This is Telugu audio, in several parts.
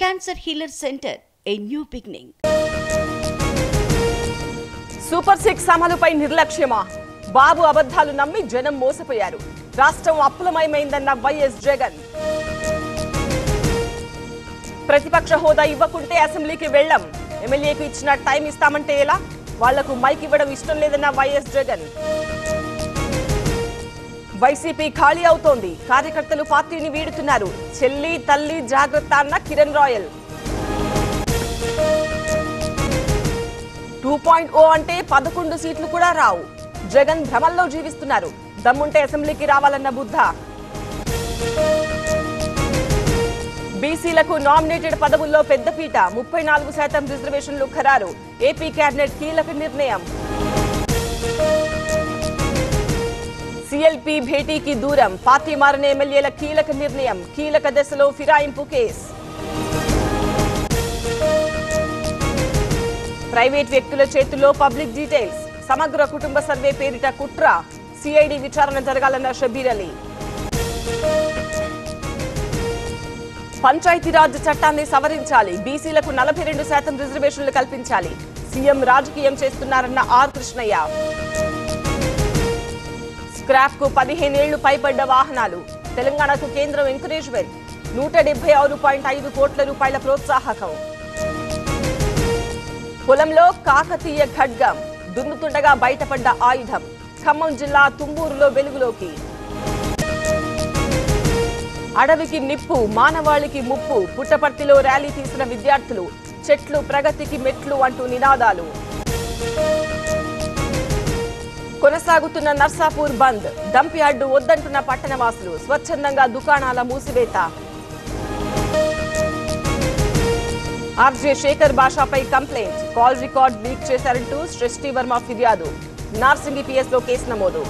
Cancer Healer Center, a new beginning. Super 6 అమలుపై నిర్లక్ష్యమా? బాబు అబద్ధాలు నమ్మి జనం మోసపోయారు. రాష్ట్రం అప్పులమయమైందన్న వైఎస్ జగన్. ప్రతిపక్ష హోదా ఇవ్వకుంటే అసెంబ్లీకి వెళ్ళం. ఎమ్మెల్యేకు ఇచ్చిన టైం ఇస్తామంటే ఎలా? వాళ్లకు మైక్ ఇవ్వడం ఇష్టం లేదన్న వైఎస్ జగన్. వైసీపీ ఖాళీ అవుతోంది. కార్యకర్తలు పార్టీని వీడుతున్నారు. చెల్లి తల్లి జాగ్రత్త అన్న కిరణ్ రాయల్. 2.0 అంటే 11 సీట్లు కూడా రావు. జగన్ భ్రమల్లో జీవిస్తున్నారు. దమ్ముంటే అసెంబ్లీకి రావాలన్న బుద్ధ. బీసీలకు నామినేటెడ్ పదవుల్లో పెద్దపీట. 34% రిజర్వేషన్లు ఖరారు. ఏపీ కేబినెట్ కీలక నిర్ణయం. సిఎల్పి భేటీకి దూరం. పార్టీ మారిన ఎమ్మెల్యేల కీలక నిర్ణయం. కీలక దశలో ఫిరాయింపు కేసు. ప్రైవేట్ వ్యక్తుల చేతుల్లో పబ్లిక్ డీటెయిల్స్. సమగ్ర కుటుంబ సర్వే పేరిట కుట్ర. సిఐడి విచారణ జరగాలన్న షబీర్ అలీ. పంచాయతీరాజ్ చట్టాన్ని సవరించాలి. బీసీలకు 42% రిజర్వేషన్లు కల్పించాలి. సీఎం రాజకీయం చేస్తున్నారన్న ఆర్ కృష్ణయ్య. స్క్రాప్ కు 15 ఏళ్లు పైబడ్డ వాహనాలు. తెలంగాణకు కేంద్రం ఎంకరేజ్మెంట్. 176.5 కోట్ల రూపాయల ప్రోత్సాహకం. పొలంలో కాకతీయ ఖడ్గం. దున్నుతుండగా బయటపడ్డ ఆయుధం. ఖమ్మం జిల్లా తుంబూరులో వెలుగులోకి. అడవికి నిప్పు, మానవాళికి ముప్పు. పుట్టపర్తిలో ర్యాలీ తీసిన విద్యార్థులు. చెట్లు ప్రగతికి మెట్లు అంటూ నినాదాలు. కొనసాగుతున్న నర్సాపూర్ బంద్. డంప్ యార్డు వద్దంటున్న పట్టణవాసులు. స్వచ్ఛందంగా దుకాణాల మూసివేత. ఆర్జే శేఖర్ భాషపై కంప్లైంట్. కాల్ రికార్డ్ లీక్ చేశారంటూ సృష్టి వర్మ ఫిర్యాదు. నార్సింగి పిఎస్ లో కేసు నమోదు.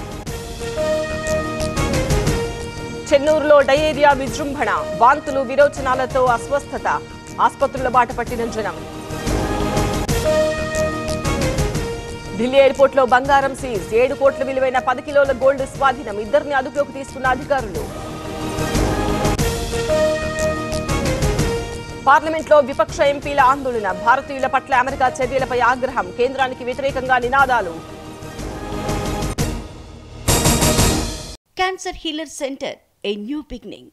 చెన్నూరులో డయేరియా విజృంభణ. వాంతులు విరోచనాలతో అస్వస్థత. ఆసుపత్రుల బాట పట్టిన జనం. ఢిల్లీ ఎయిర్పోర్ట్ లో బంగారం సీజ్. 7 కోట్ల విలువైన 10 కిలోల గోల్డ్ స్వాధీనం. ఇద్దరిని అదుపులోకి తీసుకున్న అధికారులు. పార్లమెంట్ లో విపక్ష ఎంపీల ఆందోళన. భారతీయుల పట్ల అమెరికా చర్యలపై ఆగ్రహం. కేంద్రానికి వ్యతిరేకంగా నినాదాలు. Cancer Healer Center, a new beginning.